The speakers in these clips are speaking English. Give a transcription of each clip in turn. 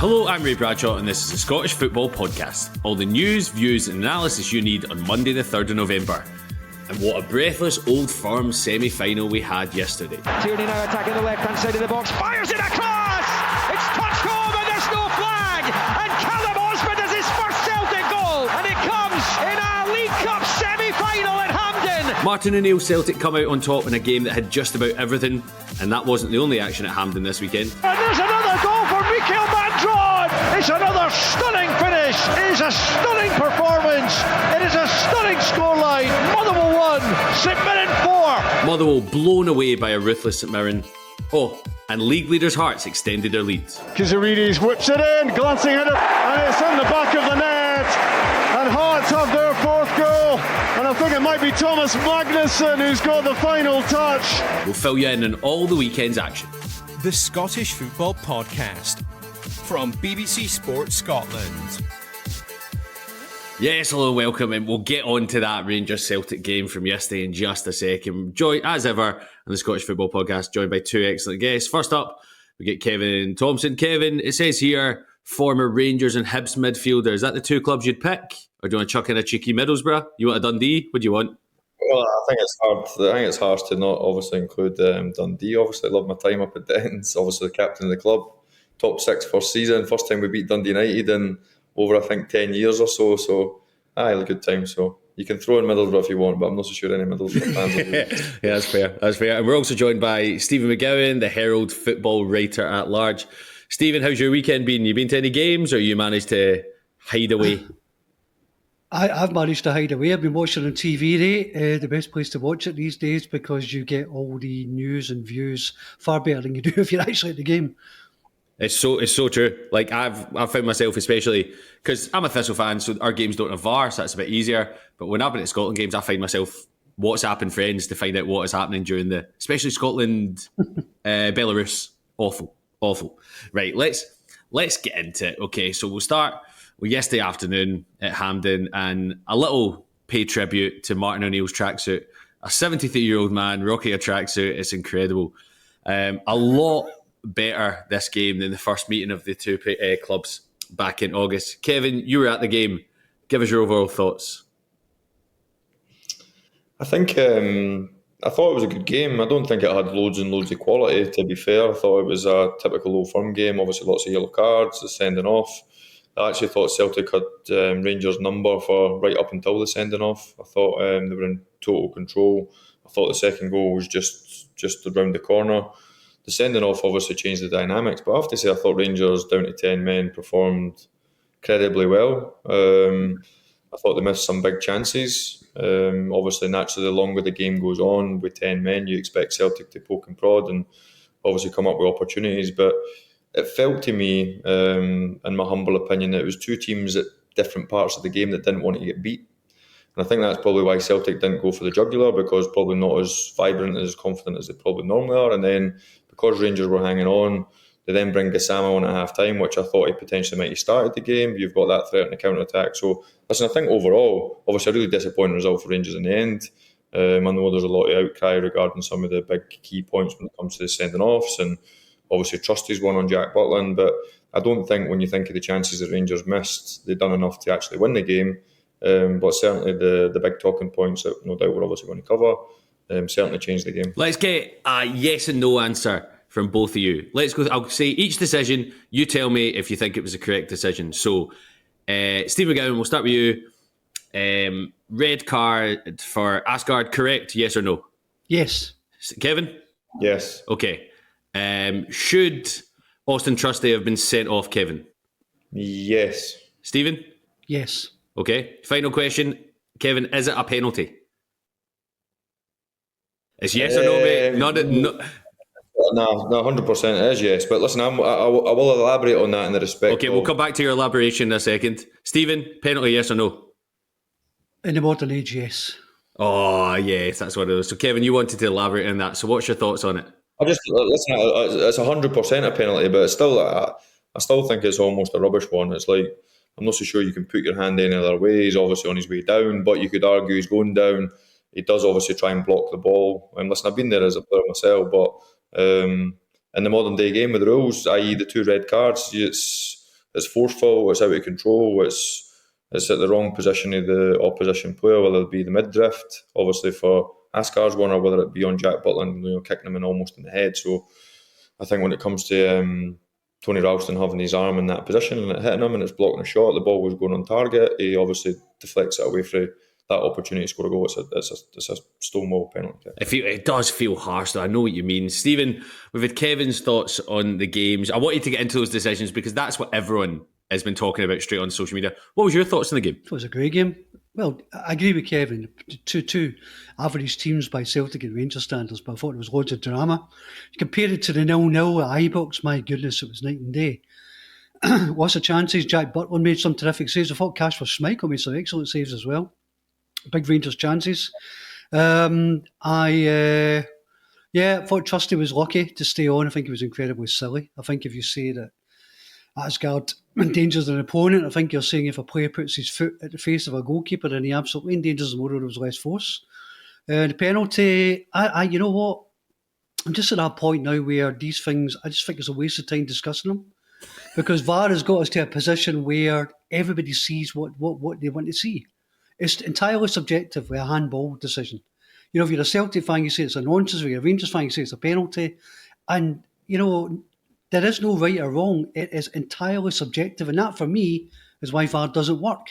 Hello, I'm Ray Bradshaw and this is the Scottish Football Podcast. All the news, views and analysis you need on Monday the 3rd of November. And what a breathless Old Firm semi-final we had yesterday. Tierney now attacking the left-hand side of the box, fires it across! It's touched home and there's no flag! And Callum Osmond has his first Celtic goal! And it comes in a League Cup semi-final at Hampden! Martin O'Neill's Celtic come out on top in a game that had just about everything, and that wasn't the only action at Hampden this weekend. And there's another goal for Mikael Mandron! It's another stunning finish! It is a stunning performance! It is a stunning scoreline! Motherwell 1, St Mirren 4! Motherwell blown away by a ruthless St Mirren. Oh, and league leaders' Hearts extended their lead. Kizarides whips it in, glancing at it, and it's in the back of the net. And Hearts have their fourth goal. And I think it might be Thomas Magnuson who's got the final touch. We'll fill you in on all the weekend's action. The Scottish Football Podcast from BBC Sports Scotland. Yes, hello, welcome, and we'll get on to that Rangers Celtic game from yesterday in just a second. Joined, as ever, on the Scottish Football Podcast, joined by two excellent guests. First up, we get Kevin Thomson. Kevin, it says here, former Rangers and Hibs midfielder. Is that the two clubs you'd pick? Or do you want to chuck in a cheeky Middlesbrough? You want a Dundee? What do you want? Well, I think it's hard. I think it's harsh to not obviously include Dundee. Obviously, I love my time up at Dens. Obviously, the captain of the club. Top six first season. First time we beat Dundee United in over, I think, 10 years or so. So, I had a good time. So, you can throw in Middlesbrough if you want, but I'm not so sure any Middlesbrough fans will be. Yeah, that's fair. That's fair. And we're also joined by Stephen McGowan, the Herald football writer at large. Stephen, how's your weekend been? You been to any games or you managed to hide away? I've managed to hide away. I've been watching on TV, Ray. The best place to watch it these days because you get all the news and views far better than you do if you're actually at the game. It's so true. Like I've found myself, especially because I'm a Thistle fan, so our games don't have VAR, so that's a bit easier. But when I've been at Scotland games, I find myself WhatsApping friends to find out what is happening during especially Scotland, Belarus. Awful. Right, let's get into it. Okay, so we'll start with yesterday afternoon at Hampden and a little pay tribute to Martin O'Neill's tracksuit. A 73-year-old man rocking a tracksuit. It's incredible. A lot better this game than the first meeting of the two clubs back in August. Kevin, you were at the game. Give us your overall thoughts. I think I thought it was a good game. I don't think it had loads and loads of quality, to be fair. I thought it was a typical Old Firm game. Obviously, lots of yellow cards, the sending off. I actually thought Celtic had Rangers' number for right up until the sending off. I thought they were in total control. I thought the second goal was just around the corner. The sending off obviously changed the dynamics, but I have to say I thought Rangers down to 10 men performed credibly well. I thought they missed some big chances. Obviously, naturally, the longer the game goes on with 10 men, you expect Celtic to poke and prod and obviously come up with opportunities. But it felt to me, in my humble opinion, that it was two teams at different parts of the game that didn't want to get beat. And I think that's probably why Celtic didn't go for the jugular, because probably not as vibrant, as confident as they probably normally are. And then because Rangers were hanging on, they then bring Gassama on at half-time, which I thought he potentially might have started the game. You've got that threat and a counter-attack. So, listen, I think overall, obviously a really disappointing result for Rangers in the end. I know there's a lot of outcry regarding some of the big key points when it comes to the sending-offs, and obviously Trusty's one on Jack Butland, but I don't think when you think of the chances that Rangers missed, they've done enough to actually win the game. But certainly the big talking points that no doubt we're obviously going to cover certainly changed the game. Let's get a yes and no answer from both of you. Let's go. I'll say each decision. You tell me if you think it was a correct decision. So, Steve McGowan, we'll start with you. Red card for Asgard, correct? Yes or no? Yes. Kevin? Yes. Okay. Should Austin Trusty have been sent off, Kevin? Yes. Stephen? Yes. Okay. Final question. Kevin, is it a penalty? It's yes or no, mate? No. No, 100% it is yes. But listen, I will elaborate on that in the respect. Okay, we'll come back to your elaboration in a second. Stephen, penalty, yes or no? In the modern age, yes. Oh, yes, that's what it is. So, Kevin, you wanted to elaborate on that. So, what's your thoughts on it? Listen, it's 100% a penalty, but it's still, I still think it's almost a rubbish one. It's like, I'm not so sure you can put your hand any other way. He's obviously on his way down, but you could argue he's going down. He does obviously try and block the ball. And listen, I've been there as a player myself, but in the modern day game with the rules, i.e. the two red cards, it's forceful, it's out of control, it's at the wrong position of the opposition player, whether it be the mid-drift, obviously for Ascar's one, or whether it be on Jack Butland, kicking him in almost in the head. So I think when it comes to Tony Ralston having his arm in that position and it hitting him and it's blocking a shot, the ball was going on target, he obviously deflects it away from that opportunity to score a goal. It's a stonewall penalty. It does feel harsh, though. I know what you mean. Stephen, we've had Kevin's thoughts on the games. I want you to get into those decisions because that's what everyone has been talking about straight on social media. What was your thoughts on the game? It was a great game. Well, I agree with Kevin. Two average teams by Celtic and Rangers standards, but I thought there was loads of drama. You compare it to the 0-0 at Ibrox, my goodness, it was night and day. Lots of chances. Jack Butland made some terrific saves. I thought Kasper Schmeichel made some excellent saves as well. Big Rangers chances. I thought Trusty was lucky to stay on. I think he was incredibly silly. I think if you say that Asgard endangers an opponent, I think you're saying if a player puts his foot at the face of a goalkeeper, then he absolutely endangers them more or there was less force. The penalty, you know what? I'm just at that point now where these things, I just think it's a waste of time discussing them. Because VAR has got us to a position where everybody sees what they want to see. It's entirely subjective with a handball decision. If you're a Celtic fan, you say it's a nonsense. If you're a Rangers fan, you say it's a penalty. And, there is no right or wrong. It is entirely subjective. And that, for me, is why VAR doesn't work.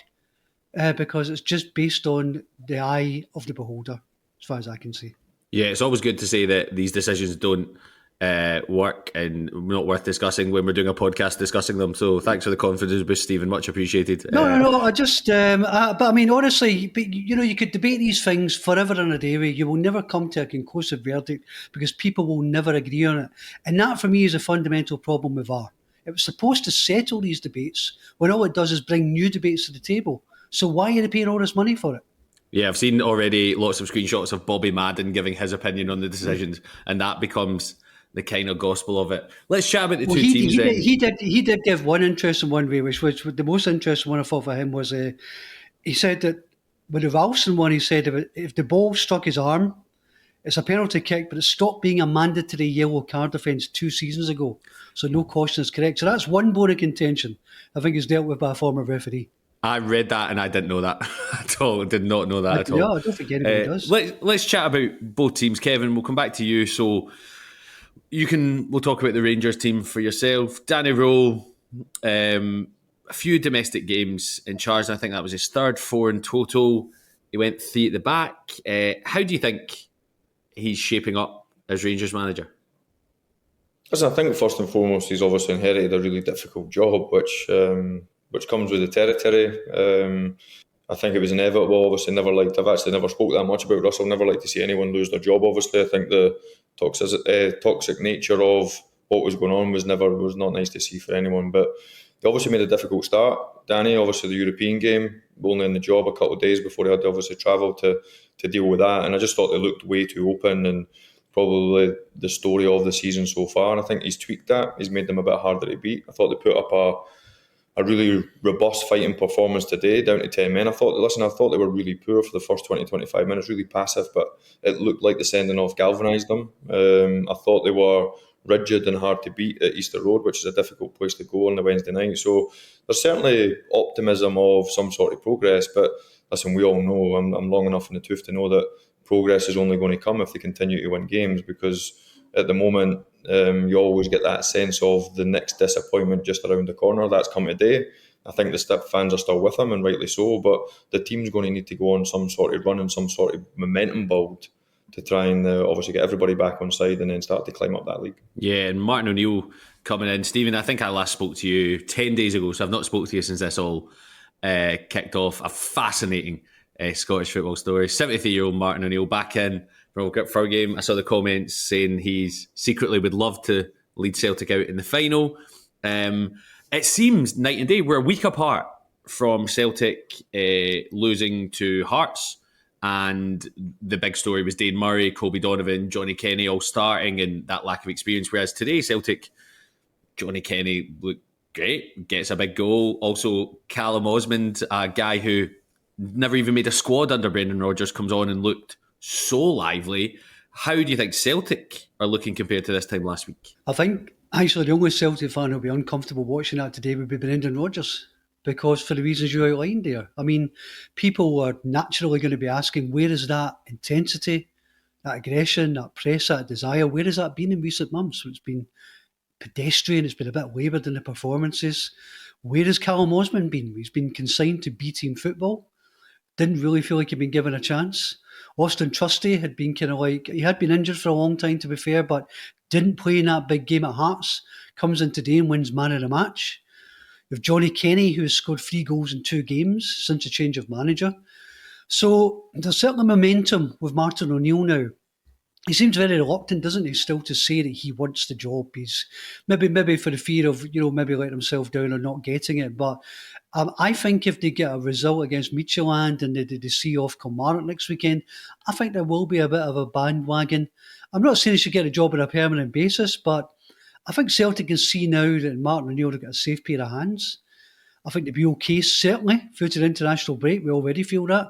Because it's just based on the eye of the beholder, as far as I can see. Yeah, it's always good to say that these decisions don't work and not worth discussing when we're doing a podcast discussing them. So thanks for the confidence boost, Stephen. Much appreciated. No. I just, but I mean, honestly, you could debate these things forever and a day. You will never come to a conclusive verdict because people will never agree on it. And that, for me, is a fundamental problem with VAR. It was supposed to settle these debates when all it does is bring new debates to the table. So why are they paying all this money for it? Yeah, I've seen already lots of screenshots of Bobby Madden giving his opinion on the decisions, and that becomes the kind of gospel of it. Let's chat about the two teams then. He did give one interesting one way, which the most interesting one I thought for him was he said that with the Ralston one, he said if the ball struck his arm, it's a penalty kick, but it stopped being a mandatory yellow card offence 2 seasons ago. So no caution is correct. So that's one bone of contention I think is dealt with by a former referee. I read that and I didn't know that at all. Did not know that at all. Yeah, I don't think anybody does. Let's chat about both teams. Kevin, we'll come back to you. So we'll talk about the Rangers team for yourself. Danny Rowe, a few domestic games in charge. I think that was his third, 4 in total. He went 3 at the back. How do you think he's shaping up as Rangers manager? I think first and foremost, he's obviously inherited a really difficult job, which comes with the territory. I think it was inevitable. Obviously, I've actually never spoke that much about Russell. Never like to see anyone lose their job. Obviously, I think the toxic nature of what was going on was not nice to see for anyone. But they obviously made a difficult start. Danny, obviously the European game, only in the job a couple of days before he had to obviously travel to deal with that. And I just thought they looked way too open and probably the story of the season so far. And I think he's tweaked that. He's made them a bit harder to beat. I thought they put up a really robust fighting performance today, down to 10 men. I thought they were really poor for the first 20-25 minutes, really passive, but it looked like the sending off galvanised them. I thought they were rigid and hard to beat at Easter Road, which is a difficult place to go on the Wednesday night. So there's certainly optimism of some sort of progress, but listen, we all know, I'm long enough in the tooth to know that progress is only going to come if they continue to win games, because at the moment, you always get that sense of the next disappointment just around the corner. That's come today. I think the fans are still with them, and rightly so, but the team's going to need to go on some sort of run and some sort of momentum build to try and obviously get everybody back on side and then start to climb up that league. Yeah, and Martin O'Neill coming in. Stephen, I think I last spoke to you 10 days ago, so I've not spoke to you since this all kicked off. A fascinating Scottish football story. 73-year-old Martin O'Neill back in for a game. I saw the comments saying he's secretly would love to lead Celtic out in the final. It seems night and day. We're a week apart from Celtic losing to Hearts, and the big story was Dane Murray, Colby Donovan, Johnny Kenny all starting, and that lack of experience. Whereas today, Celtic, Johnny Kenny looked great, gets a big goal. Also, Callum Osmond, a guy who never even made a squad under Brendan Rodgers, comes on and looked so lively. How do you think Celtic are looking compared to this time last week? I think Actually, the only Celtic fan who'll be uncomfortable watching that today would be Brendan Rodgers, because for the reasons you outlined there. I mean, people are naturally going to be asking, where is that intensity, that aggression, that press, that desire? Where has that been in recent months? It's been pedestrian, it's been a bit laboured in the performances. Where has Callum Osman been? He's been consigned to B-team football. Didn't really feel like he'd been given a chance. Austin Trusty had been kind of like, he had been injured for a long time to be fair, but didn't play in that big game at Hearts. Comes in today and wins man of the match. We have Johnny Kenny, who has scored 3 goals in 2 games since a change of manager. So there's certainly momentum with Martin O'Neill now. He seems very reluctant, doesn't he, still to say that he wants the job. He's maybe for the fear of, maybe letting himself down or not getting it. But I think if they get a result against Midtjylland and they see off Kilmarnock next weekend, I think there will be a bit of a bandwagon. I'm not saying he should get a job on a permanent basis, but I think Celtic can see now that Martin O'Neill have got a safe pair of hands. I think they'll be okay, certainly, through to the international break. We already feel that.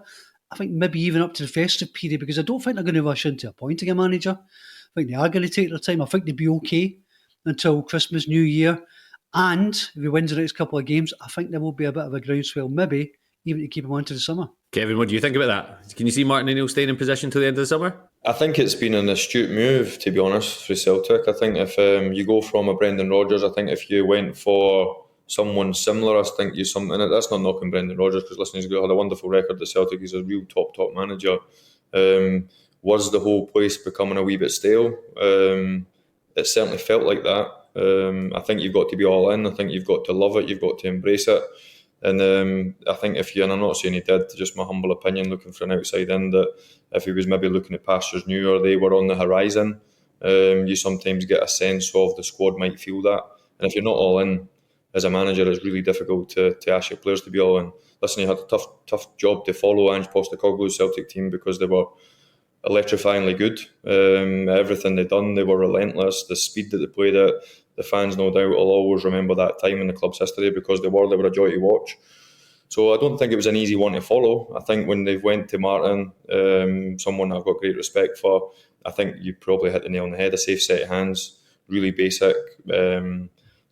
I think maybe even up to the festive period, because I don't think they're going to rush into appointing a manager. I think they are going to take their time. I think they'll be okay until Christmas, New Year. And if he wins the next couple of games, I think there will be a bit of a groundswell, maybe even to keep him on to the summer. Kevin, what do you think about that? Can you see Martin O'Neill staying in position till the end of the summer? I think it's been an astute move, to be honest, for Celtic. I think if you go from a Brendan Rodgers, I think if you went for someone similar, I think you something. That's not knocking Brendan Rodgers, because listen, he's had a wonderful record at Celtic. He's a real top manager. Was the whole place becoming a wee bit stale? It certainly felt like that. I think you've got to be all in. I think you've got to love it. You've got to embrace it. And I think and I'm not saying he did, just my humble opinion, looking for an outside in, that if he was maybe looking at pastures new or they were on the horizon, you sometimes get a sense of the squad might feel that. And if you're not all in, as a manager, it's really difficult to ask your players to be all in. Listen, he had a tough job to follow Ange Postecoglou's Celtic team, because they were electrifyingly good. Everything they'd done, they were relentless. The speed that they played at, the fans no doubt will always remember that time in the club's history, because they were a joy to watch. So I don't think it was an easy one to follow. I think when they went to Martin, someone I've got great respect for, I think you probably hit the nail on the head. A safe set of hands, really basic.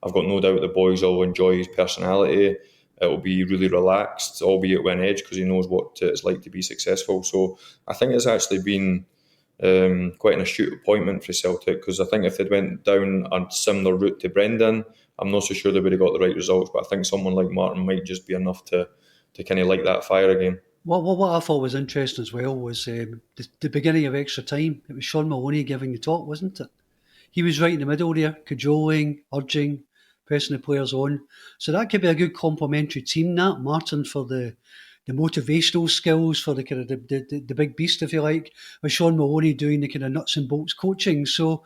I've got no doubt the boys will enjoy his personality. It'll be really relaxed, albeit with an edge, because he knows what it's like to be successful. So I think it's actually been quite an astute appointment for Celtic, because I think if they'd went down a similar route to Brendan, I'm not so sure they would have got the right results. But I think someone like Martin might just be enough to kind of light that fire again. What I thought was interesting as well was the beginning of extra time. It was Sean Maloney giving the talk, wasn't it? He was right in the middle there, cajoling, urging, pressing the players on. So that could be a good complementary team, that. Martin for the motivational skills, for the kind of the big beast, if you like, with Sean Maloney doing the kind of nuts and bolts coaching. So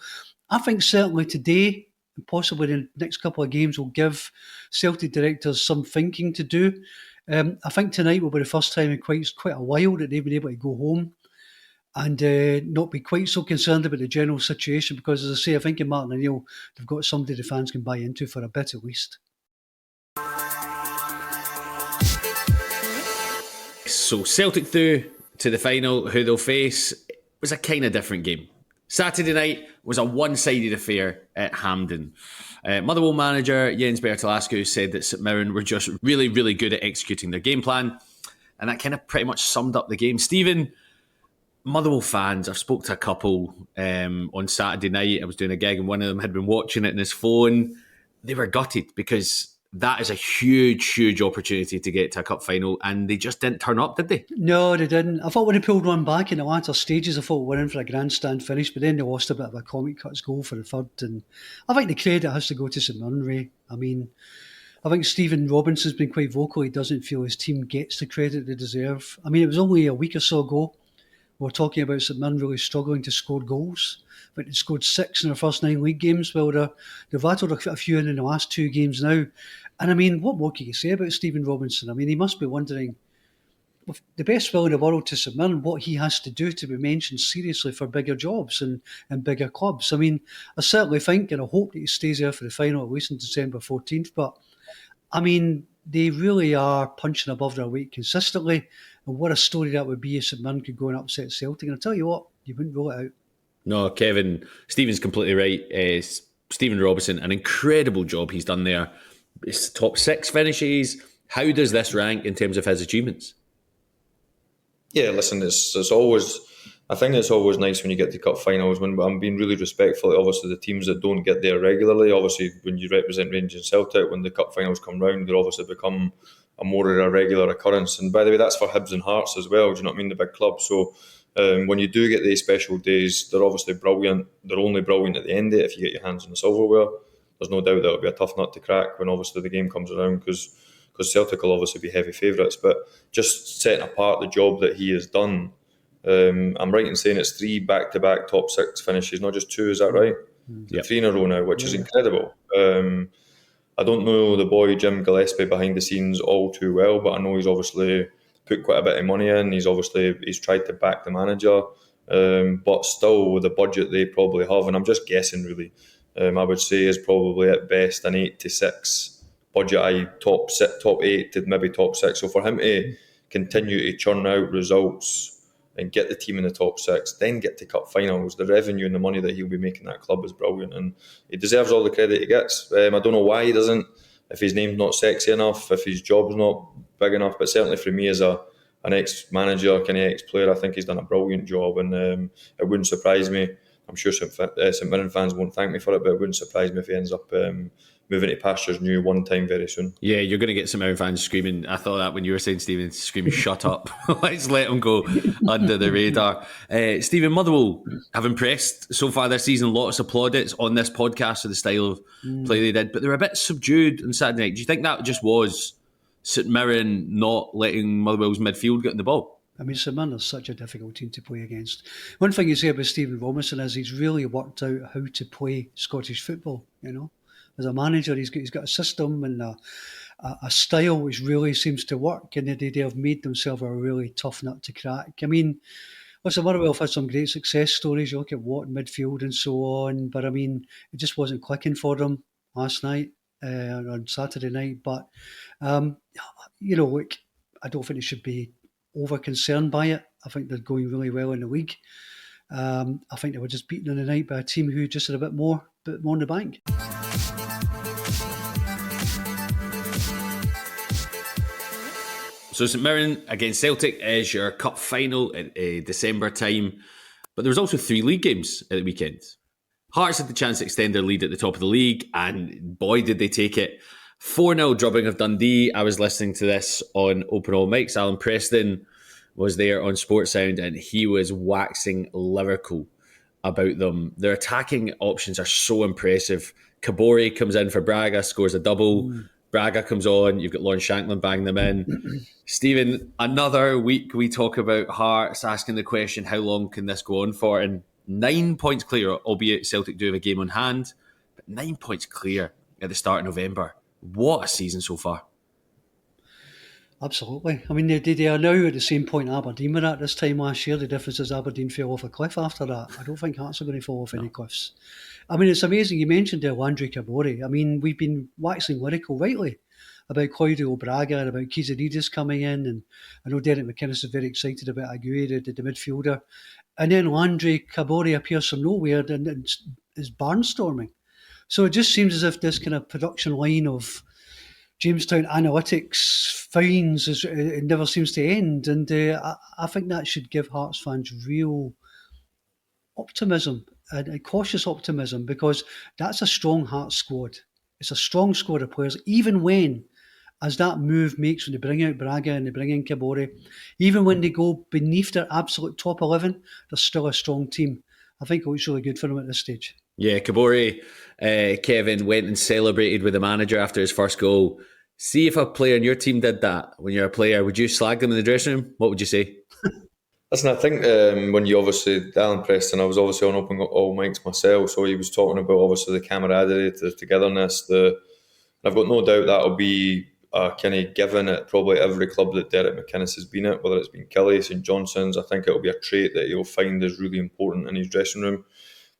I think certainly today, and possibly the next couple of games, will give Celtic directors some thinking to do. I think tonight will be the first time in quite a while that they've been able to go home and not be quite so concerned about the general situation, because, as I say, I think in Martin O'Neill, they've got somebody the fans can buy into for a bit at least. So Celtic through to the final. Who they'll face was a kind of different game. Saturday night was a one-sided affair at Hampden. Motherwell manager Jens Bertolascu said that St Mirren were just really, really good at executing their game plan, and that kind of pretty much summed up the game. Stephen, Motherwell fans, I've spoke to a couple on Saturday night. I was doing a gig and one of them had been watching it on his phone. They were gutted, because that is a huge, huge opportunity to get to a cup final, and they just didn't turn up, did they? No, they didn't. I thought when they pulled one back in the latter stages, I thought we were in for a grandstand finish, but then they lost a bit of a comic cuts goal for the third. And I think the credit has to go to St Mirren, Ray. I mean, I think Stephen Robinson's been quite vocal. He doesn't feel his team gets the credit they deserve. I mean, it was only a week or so ago we were talking about St Mirren really struggling to score goals. But they scored 6 in their first 9 league games. Well, they've rattled a few in the last 2 games now. And I mean, what more can you say about Stephen Robinson? I mean, he must be wondering, with the best will in the world to St Mirren, what he has to do to be mentioned seriously for bigger jobs and bigger clubs. I mean, I certainly think and I hope that he stays there for the final, at least on December 14th. But I mean, they really are punching above their weight consistently. And what a story that would be if St Mirren could go and upset Celtic. And I'll tell you what, you wouldn't rule it out. No, Kevin, Stephen's completely right. Stephen Robinson, an incredible job he's done there. It's top 6 finishes. How does this rank in terms of his achievements? Yeah, listen, it's always. I think it's always nice when you get to cup finals. When I'm being really respectful, obviously the teams that don't get there regularly. Obviously, when you represent Rangers and Celtic, when the cup finals come round, they obviously become a more of a regular occurrence. And by the way, that's for Hibs and Hearts as well. Do you know what I mean? The big clubs. So when you do get these special days, they're obviously brilliant. They're only brilliant at the end of it if you get your hands on the silverware. There's no doubt that it'll be a tough nut to crack when obviously the game comes around because Celtic will obviously be heavy favourites. But just setting apart the job that he has done, I'm right in saying it's 3 back-to-back top 6 finishes, not just 2, is that right? Yep. 3 in a row now, which is incredible. I don't know the boy Jim Gillespie behind the scenes all too well, but I know he's obviously put quite a bit of money in. He's tried to back the manager, but still with the budget they probably have, and I'm just guessing really, I would say is probably at best an 8 to 6 budget, top 8 to maybe top 6. So for him to continue to churn out results and get the team in the top 6, then get to cup finals, the revenue and the money that he'll be making that club is brilliant, and he deserves all the credit he gets. I don't know why he doesn't, if his name's not sexy enough, if his job's not big enough, but certainly for me as an ex-manager, kind of ex-player, I think he's done a brilliant job, and it wouldn't surprise me. I'm sure St Mirren fans won't thank me for it, but it wouldn't surprise me if he ends up moving to pastures new one time very soon. Yeah, you're going to get some Mirren fans screaming. I thought that when you were saying Stephen, screaming, shut up. Let's let him go under the radar. Stephen, Motherwell have impressed so far this season. Lots of plaudits on this podcast for the style of play they did, but they were a bit subdued on Saturday night. Do you think that just was St Mirren not letting Motherwell's midfield get in the ball? I mean, St Mirren is such a difficult team to play against. One thing you say about Stephen Robinson is he's really worked out how to play Scottish football, you know. As a manager, he's got a system and a style which really seems to work, and they have made themselves a really tough nut to crack. I mean, listen, Motherwell have had some great success stories. You look at Watt midfield and so on, but I mean, it just wasn't clicking for them last night, on Saturday night. But, look, I don't think they should be over concerned by it. I think they're going really well in the league. I think they were just beaten on the night by a team who just had a bit more in the bank. So St Mirren against Celtic is your cup final at December time. But there was also 3 league games at the weekend. Hearts had the chance to extend their lead at the top of the league, and boy did they take it. 4-0 drubbing of Dundee. I was listening to this on Open All Mics. Alan Preston was there on Sports Sound, and he was waxing lyrical about them. Their attacking options are so impressive. Kabore comes in for Braga, scores a double. Braga comes on, you've got Lawrence Shanklin banging them in. Stephen, another week we talk about Hearts, asking the question, how long can this go on for? And 9 points clear, albeit Celtic do have a game on hand, but 9 points clear at the start of November. What a season so far. Absolutely. I mean, they are now at the same point Aberdeen were at this time last year. The difference is Aberdeen fell off a cliff after that. I don't think Hearts are going to fall off any cliffs. I mean, it's amazing. You mentioned Landry Kabore. I mean, we've been waxing lyrical rightly about Claudio Braga and about Kizaridis coming in. And I know Derek McInnes is very excited about Aguirre, the midfielder. And then Landry Kabore appears from nowhere and is barnstorming. So it just seems as if this kind of production line of Jamestown analytics finds it never seems to end, and I think that should give Hearts fans real optimism and cautious optimism, because that's a strong Hearts squad. It's a strong squad of players, even when, as that move makes, when they bring out Braga and they bring in Kabore, even when they go beneath their absolute top 11, they're still a strong team. I think it looks really good for them at this stage. Yeah, Kabore, Kevin, went and celebrated with the manager after his first goal. See if a player in your team did that when you're a player. Would you slag them in the dressing room? What would you say? Listen, I think when you obviously, Alan Preston, I was obviously on Open All Mics myself, so he was talking about obviously the camaraderie, the togetherness. I've got no doubt that'll be a kind of given at probably every club that Derek McInnes has been at, whether it's been Kelly, St Johnstone's. I think it'll be a trait that he'll find is really important in his dressing room.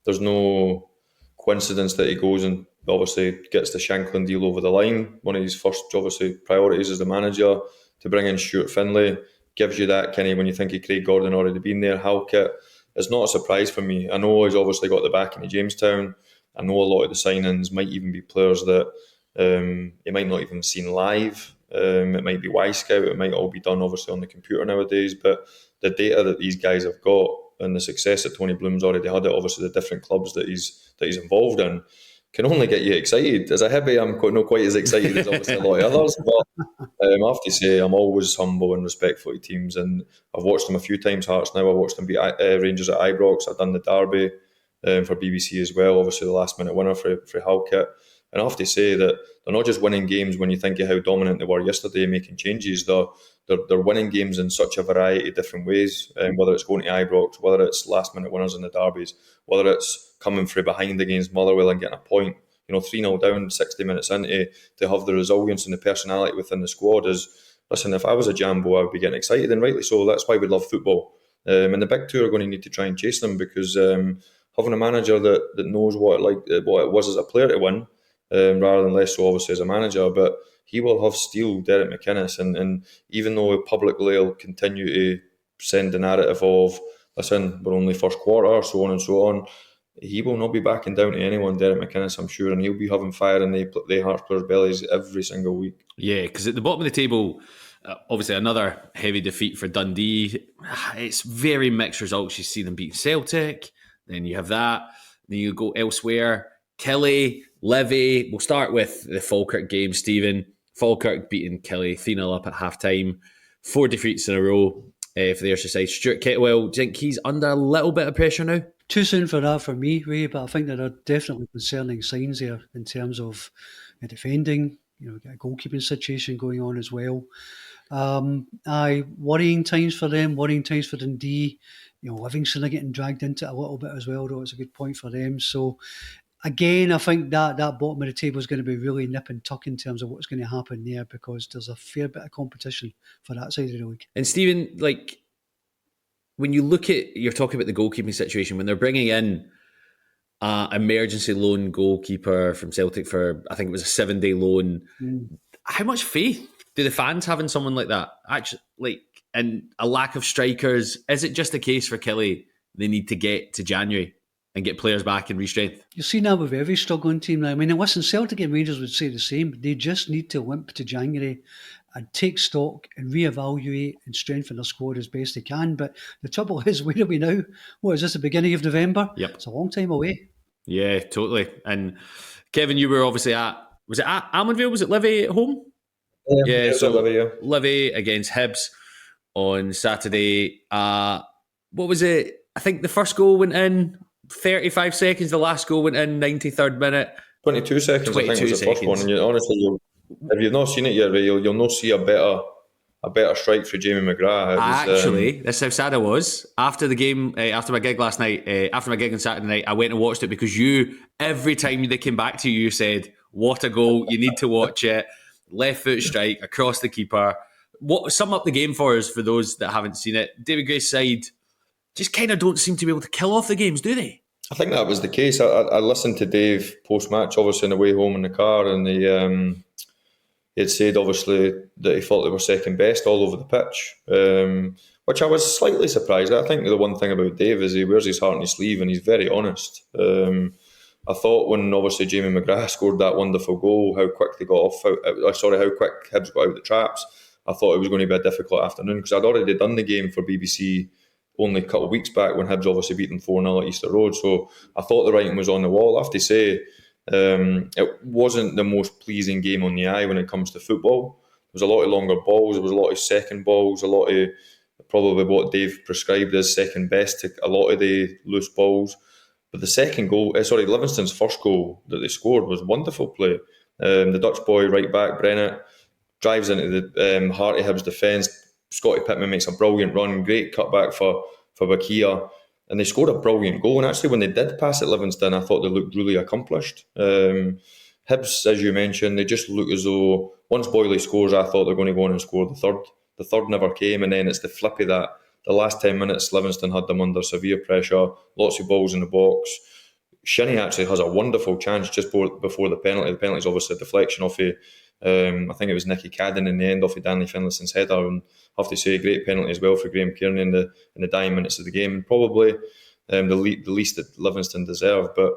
There's no coincidence that he goes and obviously gets the Shanklin deal over the line. One of his first, obviously, priorities as the manager to bring in Stuart Findlay. Gives you that kind of, when you think of Craig Gordon already been there, Halkett. It's not a surprise for me. I know he's obviously got the backing of Jamestown. I know a lot of the signings might even be players that you might not even have seen live. It might be Y-Scout, it might all be done obviously on the computer nowadays, but the data that these guys have got and the success that Tony Bloom's already had at obviously the different clubs that he's involved in can only get you excited. As a Hibby, I'm not quite as excited as obviously a lot of others, but I have to say I'm always humble and respectful of teams, and I've watched them a few times. Hearts now, I watched them beat Rangers at Ibrox. I've done the derby for BBC as well, obviously the last minute winner for Halkett. And I have to say that they're not just winning games when you think of how dominant they were yesterday, making changes. They're winning games in such a variety of different ways, whether it's going to Ibrox, whether it's last-minute winners in the derbies, whether it's coming from behind against Motherwell and getting a point. 3-0 down, 60 minutes into, to have the resilience and the personality within the squad is, listen, if I was a Jambo, I would be getting excited, and rightly so. That's why we love football. And the big two are going to need to try and chase them, because having a manager that knows what it was as a player to win, rather than less so obviously as a manager, but he will have steel, Derek McInnes, and even though publicly he'll continue to send the narrative of, listen, we're only first quarter, so on and so on, he will not be backing down to anyone, Derek McInnes, I'm sure, and he'll be having fire in the Hearts players' bellies every single week. Yeah, because at the bottom of the table, obviously another heavy defeat for Dundee. It's very mixed results. You see them beating Celtic, then you have that, then you go elsewhere. Kelly, Levy. We'll start with the Falkirk game, Stephen. Falkirk beating Kelly 3-0 up at half-time. 4 defeats in a row for the Ayrshire side. Stuart Kettlewell, do you think he's under a little bit of pressure now? Too soon for that for me, Ray, but I think there are definitely concerning signs there in terms of defending, a goalkeeping situation going on as well. Worrying times for them, worrying times for Dundee. Livingston are getting dragged into it a little bit as well, though it's a good point for them. So, again, I think that bottom of the table is going to be really nip and tuck in terms of what's going to happen there, because there's a fair bit of competition for that side of the league. And Stephen, when you look at, you're talking about the goalkeeping situation, when they're bringing in emergency loan goalkeeper from Celtic for, I think it was a 7-day loan, how much faith do the fans have in someone like that? Actually, and a lack of strikers, is it just a case for Kelly they need to get to January and get players back in re-strength? You've seen that with every struggling team now. I mean, listen, Celtic and Rangers would say the same. They just need to limp to January and take stock and reevaluate and strengthen their squad as best they can. But the trouble is, where are we now? What is this, the beginning of November? Yep. It's a long time away. Yeah, totally. And Kevin, you were obviously was it at Almondvale? Was it Livy at home? Yeah, so Livy against Hibs on Saturday. What was it? I think the first goal went in 35 seconds. The last goal went in 93rd minute. 22 seconds, 22 I think was the first one. And honestly, if you've not seen it yet, Ray, you'll not see a better strike for Jamie McGrath. Actually, that's how sad I was. After the game, after my gig last night, after my gig on Saturday night, I went and watched it because every time they came back to you said, what a goal, you need to watch it. Left foot strike across the keeper. Sum up the game for us, for those that haven't seen it. David Gray's side just kind of don't seem to be able to kill off the games, do they? I think that was the case. I listened to Dave post-match, obviously on the way home in the car, and he had said, obviously, that he thought they were second best all over the pitch, which I was slightly surprised at. I think the one thing about Dave is he wears his heart on his sleeve and he's very honest. I thought when, obviously, Jamie McGrath scored that wonderful goal, how quick they got off, how quick Hibs got out the traps, I thought it was going to be a difficult afternoon, because I'd already done the game for BBC only a couple of weeks back when Hibs obviously beat them 4-0 at Easter Road. So I thought the writing was on the wall. I have to say, it wasn't the most pleasing game on the eye when it comes to football. There was a lot of longer balls, there was a lot of second balls, a lot of probably what Dave prescribed as second best to a lot of the loose balls. But the second goal, Livingston's first goal that they scored was wonderful play. The Dutch boy right back, Brennett, drives into the heart of Hibs defence. Scotty Pittman makes a brilliant run, great cutback for Bakia, and they scored a brilliant goal. And actually, when they did pass at Livingston, I thought they looked really accomplished. Hibs, as you mentioned, they just look as though once Boyley scores, I thought they're going to go on and score the third. The third never came, and then it's the flip of that. The last 10 minutes, Livingston had them under severe pressure, lots of balls in the box. Shinnie actually has a wonderful chance just before the penalty. The penalty is obviously a deflection off of, I think it was Nicky Cadden in the end off of Danny Finlayson's header, and I have to say, great penalty as well for Graham Kearney in the dying minutes of the game, and probably the least that Livingston deserved. But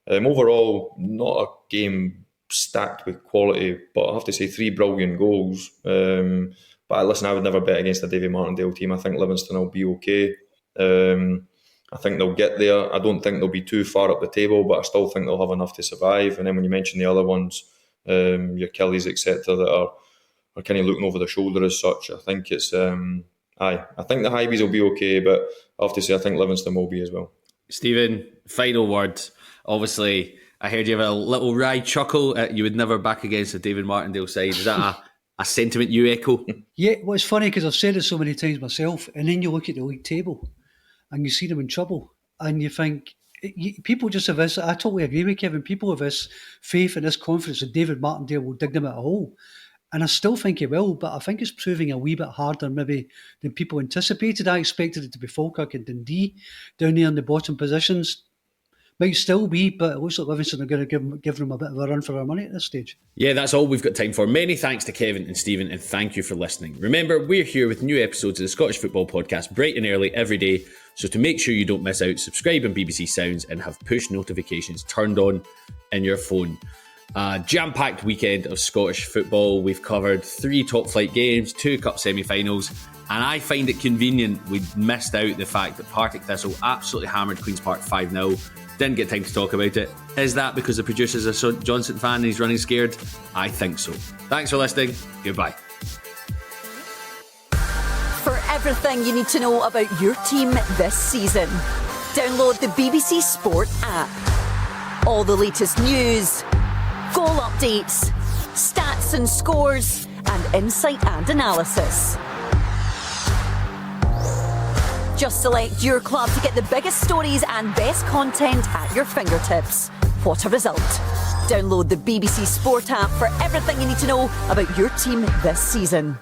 Overall, not a game stacked with quality, but I have to say 3 brilliant goals. But listen, I would never bet against a Davy Martindale team. I think Livingston will be okay. I think they'll get there. I don't think they'll be too far up the table, but I still think they'll have enough to survive. And then when you mention the other ones, your Kellys, etc., that are kind of looking over the shoulder as such, I think it's I think the Highbies will be okay, but I have to say I think Livingston will be as well. Stephen, final word. Obviously, I heard you have a little wry chuckle at you would never back against a David Martindale side. Is that a sentiment you echo? Yeah, well, it's funny because I've said it so many times myself, and then you look at the league table and you see them in trouble, and you think, people just have this, I totally agree with Kevin, people have this faith and this confidence that David Martindale will dig them out a hole. And I still think he will, but I think it's proving a wee bit harder maybe than people anticipated. I expected it to be Falkirk and Dundee down there in the bottom positions. Might still be, but it looks like Livingston are going to give them a bit of a run for their money at this stage. Yeah, that's all we've got time for. Many thanks to Kevin and Stephen, and thank you for listening. Remember, we're here with new episodes of the Scottish Football Podcast bright and early every day, so to make sure you don't miss out, subscribe on BBC Sounds and have push notifications turned on in your phone. Jam-packed weekend of Scottish football. We've covered 3 top-flight games, 2 cup semi-finals, and I find it convenient we missed out the fact that Partick Thistle absolutely hammered Queen's Park 5-0. Didn't get time to talk about it. Is that because the producer's a Johnson fan and he's running scared? I think so. Thanks for listening. Goodbye. For everything you need to know about your team this season, download the BBC Sport app. All the latest news, goal updates, stats and scores, and insight and analysis. Just select your club to get the biggest stories and best content at your fingertips. What a result. Download the BBC Sport app for everything you need to know about your team this season.